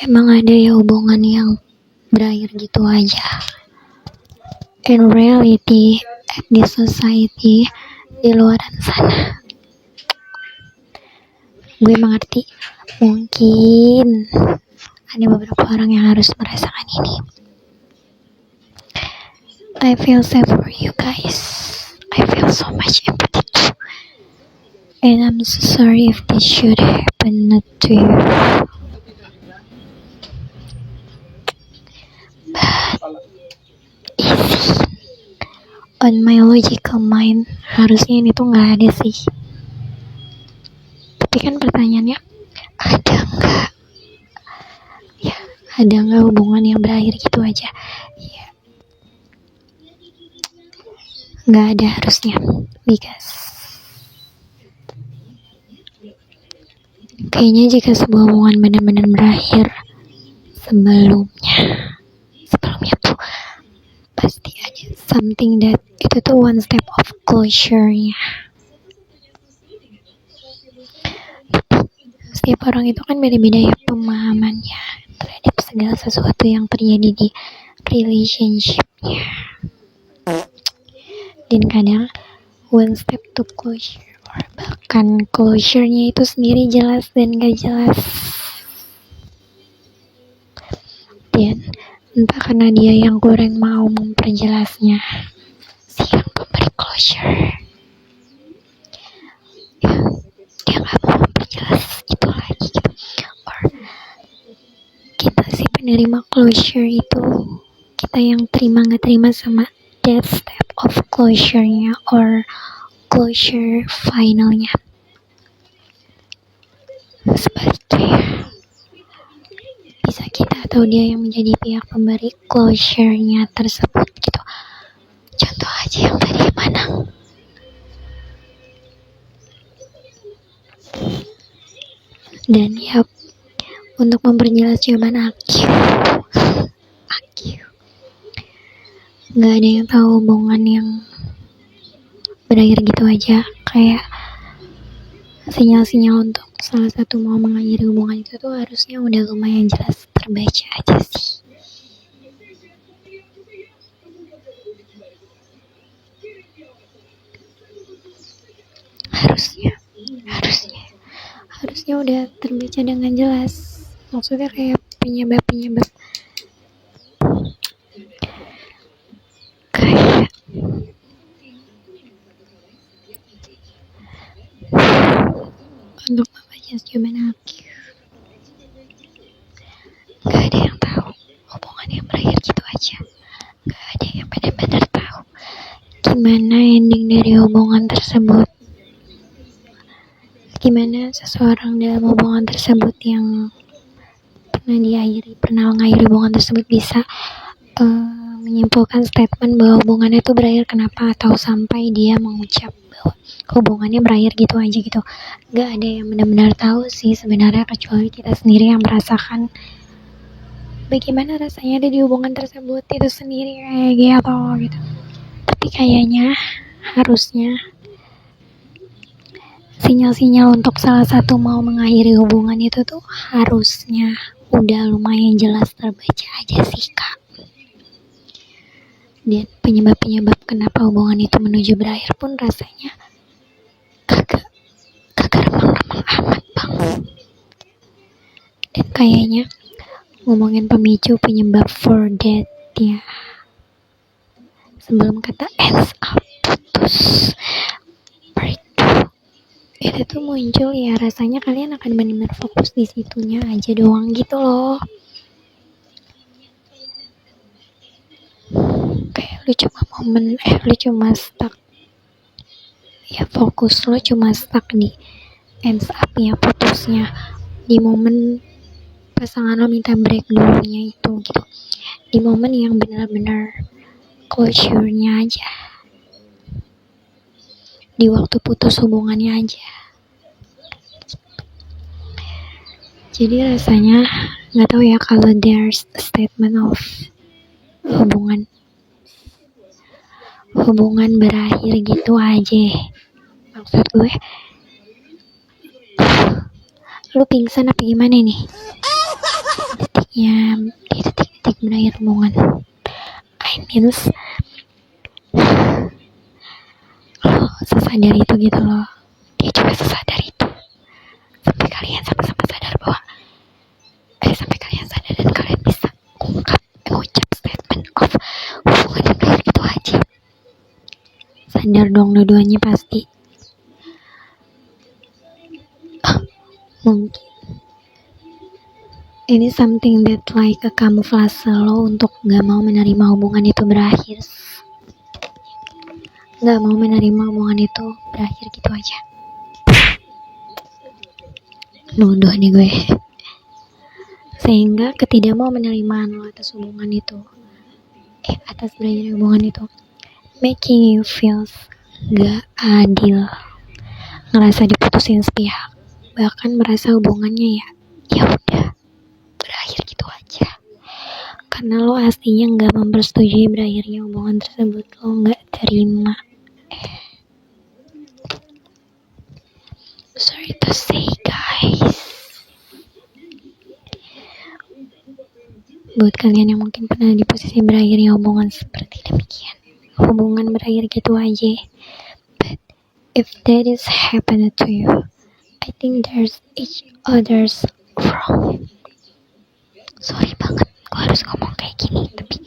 Emang ada ya hubungan yang berakhir gitu aja? In reality, at this society, di luaran sana, gue mengerti mungkin ada beberapa orang yang harus merasakan ini. I feel sad for you guys. I feel so much empathy too. And I'm so sorry if this should happen not to you. But easy. On my logical mind, harusnya ini tuh gak ada sih. Tapi kan pertanyaannya, ada gak? Ya, ada gak hubungan yang berakhir gitu aja? Ya, gak ada harusnya. Because kayaknya jika sebuah hubungan benar-benar berakhir, sebelumnya tuh pasti ada something that itu tuh one step of closure-nya. Setiap orang itu kan beda-beda ya pemahamannya terhadap segala sesuatu yang terjadi di relationship-nya. Dan kadang one step to closure or bahkan closure-nya itu sendiri jelas dan gak jelas. Dan entah karena dia yang kurang mau memperjelasnya, si yang pemberi closure ya, dia gak mau memperjelas itu lagi gitu. Or kita si penerima closure itu, kita yang terima gak terima sama that step of closure-nya or closure finalnya. Sebaliknya bisa kita atau dia yang menjadi pihak pemberi closure-nya tersebut gitu. Contoh aja yang tadi mana? Dan ya, untuk memperjelas jawaban aku nggak ada yang tahu hubungan yang berakhir gitu aja. Kayak sinyal-sinyal untuk salah satu mau mengakhiri hubungan itu tuh harusnya udah lumayan jelas terbaca aja sih. Harusnya udah terbaca dengan jelas. Maksudnya kayak penyebab kayak untuk membaca jawaban aku, gak ada yang tahu hubungan yang berakhir gitu aja. Gak ada yang benar-benar tahu gimana ending dari hubungan tersebut, gimana seseorang dalam hubungan tersebut yang pernah mengakhiri hubungan tersebut bisa menyimpulkan statement bahwa hubungannya itu berakhir kenapa, atau sampai dia mengucap bahwa hubungannya berakhir gitu aja gitu. Gak ada yang benar-benar tahu sih sebenarnya, kecuali kita sendiri yang merasakan bagaimana rasanya ada di hubungan tersebut itu sendiri kayak gitu. Tapi kayaknya harusnya sinyal-sinyal untuk salah satu mau mengakhiri hubungan itu tuh harusnya udah lumayan jelas terbaca aja sih Kak. Dan penyebab kenapa hubungan itu menuju berakhir pun rasanya kagak remang-remang amat bang. Dan kayaknya ngomongin pemicu penyebab for that ya, sebelum kata ends up, putus, breakthrough, itu tuh muncul ya rasanya kalian akan benar-benar fokus di situnya aja doang gitu loh. Kayak lu cuma stuck ya, fokus lu cuma stuck di ends up-nya, putusnya, di momen pasangan lo minta break dulunya itu gitu, di momen yang benar-benar closure-nya aja, di waktu putus hubungannya aja. Jadi rasanya nggak tahu ya kalau there's a statement of hubungan berakhir gitu aja. Maksud gue, lu pingsan apa gimana nih? di detik-detik berakhir hubungan. I means lo sesadar itu gitu loh, dia juga sesadar itu, sampai kalian sama-sama sadar bahwa sampai kalian sadar dan kalian bisa mengucap statement of hubungan yang berakhir gitu aja. Sadar dong dua-duanya pasti. Mungkin ini something that like a camouflage lo untuk gak mau menerima hubungan itu berakhir, gak mau menerima hubungan itu berakhir gitu aja. Nuduh nih gue. Sehingga ketidakmau menerimaan lo atas hubungan itu, atas berakhir hubungan itu, making you feel gak adil, ngerasa diputusin sepihak, bahkan merasa hubungannya ya udah berakhir gitu aja. Karena lo aslinya gak mempersetujui berakhirnya hubungan tersebut, lo gak terima. Sorry to say guys, buat kalian yang mungkin pernah di posisi berakhirnya hubungan seperti demikian, hubungan berakhir gitu aja. But if that is happened to you, I think there's each other's wrong. Sorry banget gue harus ngomong kayak gini, tapi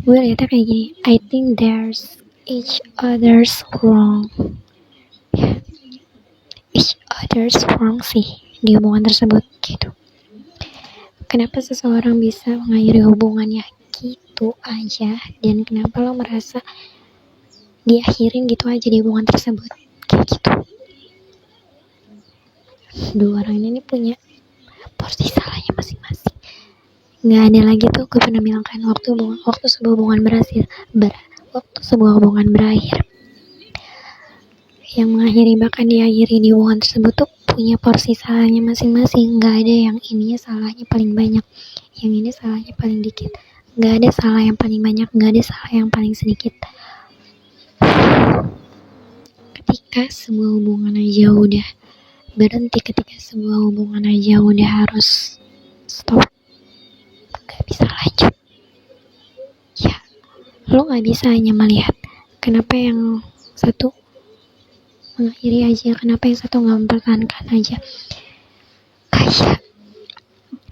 gue liatnya kayak gini. I think there's each other's wrong. Each other's wrong sih di hubungan tersebut gitu. Kenapa seseorang bisa mengakhiri hubungannya gitu aja, dan kenapa lo merasa diakhirin gitu aja di hubungan tersebut kayak gitu. Dua orang ini punya porsi salahnya masing-masing. Nggak ada lagi tuh, gue pernah bilang kan, waktu sebuah hubungan berakhir, yang mengakhiri bahkan diakhiri di hubungan tersebut tuh punya porsi salahnya masing-masing. Nggak ada yang ininya salahnya paling banyak, yang ini salahnya paling dikit. Nggak ada salah yang paling banyak, nggak ada salah yang paling sedikit. Ketika sebuah hubungan aja udah berhenti, ketika sebuah hubungan aja udah harus stop, nggak bisa lanjut ya, lo nggak bisa hanya melihat kenapa yang satu mengakhiri aja, kenapa yang satu nggak mempertahankan aja. Kayak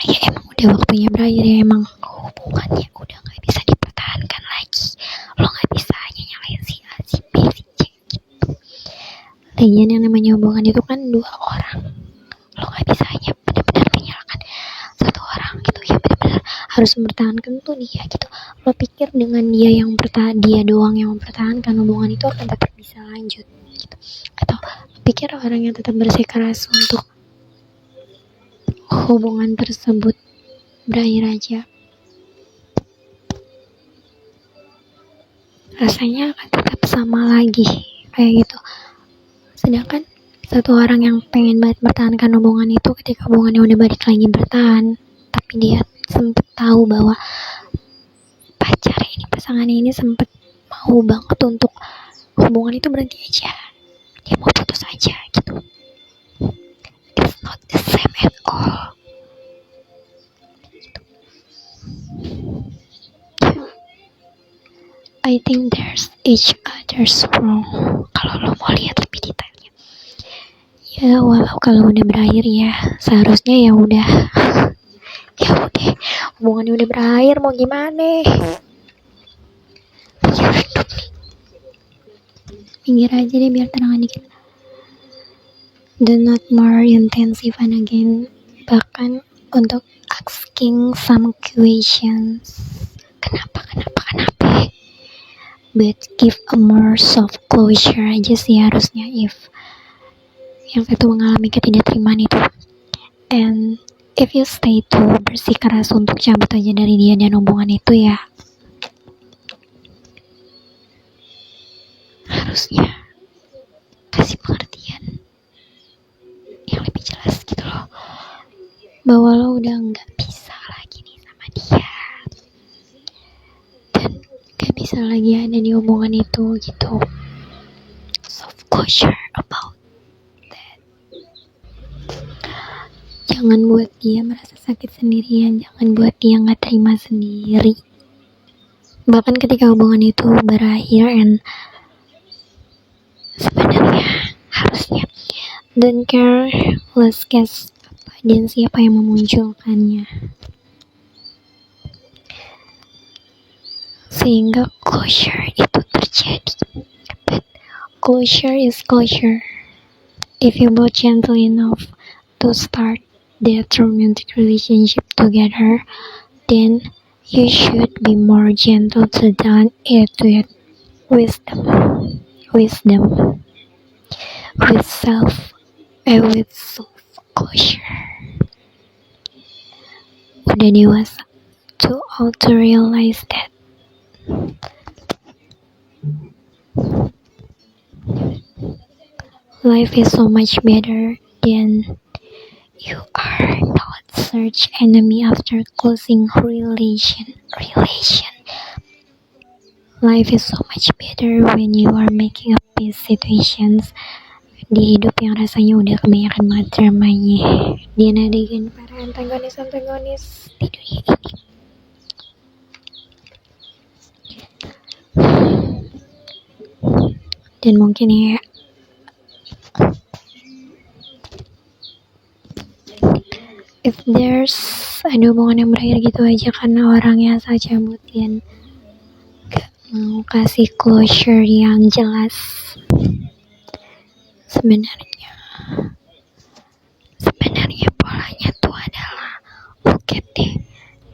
ya emang udah waktunya berakhir, ya emang hubungannya udah nggak bisa dipertahankan lagi. Lo nggak bisa hanya nyalain si A, si B, si C gitu. Lagian yang namanya hubungan itu kan dua orang, lo nggak bisa hanya benar-benar menyalahkan satu orang gitu ya, benar-benar harus mempertahankan tuh dia gitu. Lo pikir dengan dia doang yang mempertahankan hubungan itu akan tetap bisa lanjut gitu, atau pikir orang yang tetap bersikeras untuk hubungan tersebut berakhir aja, rasanya akan tetap sama lagi kayak gitu. Sedangkan satu orang yang pengen banget mempertahankan hubungan itu, ketika hubungannya udah balik lagi bertahan, tapi dia sempet tahu bahwa pasangan ini sempet mau banget untuk hubungan itu berhenti aja, dia mau putus aja gitu. It's not the same at all. I think there's each other's wrong. Kalau lo mau lihat lebih detailnya, ya walau kalau udah berakhir ya seharusnya ya udah hubungannya udah berakhir, mau gimana? Ya hidup nih, pinggir aja deh biar tenang dikit. Do not more intensive and again, bahkan untuk asking some questions, kenapa, but give a more soft closure aja sih harusnya if yang satu mengalami ketidakterimaan itu. And if you stay to bersikeras untuk cabut aja dari dia dan hubungan itu, ya harusnya kasih pengertian yang lebih jelas gitu loh, bahwa lo udah gak bisa lagi nih sama dia dan gak bisa lagi ada di hubungan itu gitu. Soft closure about that. Jangan buat dia merasa sakit sendirian, jangan buat dia gak terima sendiri. Bahkan ketika hubungan itu berakhir, and sebenarnya harusnya don't care last case apa dan siapa yang memunculkannya, sehingga closure itu terjadi. But closure is closure if you both gentle enough to start that romantic relationship together. Then you should be more gentle to done it with wisdom, with self closure. Udah dewasa to auto realize that life is so much better than you are not search enemy after closing relation. Life is so much better when you are making up these situations di hidup yang rasanya udah kebanyakan banget dramanya, dan adegan para antagonis di dunia ini. Dan mungkin ya, if there's ada hubungan yang berakhir gitu aja karena orangnya asal cabut dan gak mau kasih closure yang jelas, sebenarnya polanya tuh adalah, look at deh,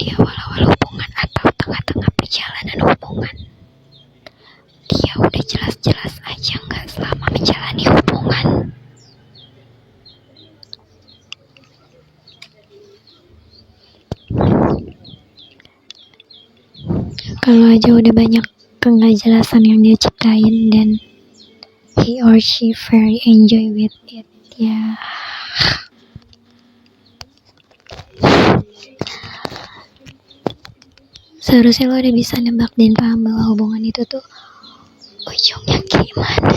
di awal-awal hubungan atau tengah-tengah perjalanan hubungan, dia udah jelas-jelas aja gak selama menjalani hubungan. Kalau aja udah banyak kegajelasan yang dia ciptain dan he or she very enjoy with it, ya seharusnya lo udah bisa nebak dan paham bahwa hubungan itu tuh ujungnya gimana.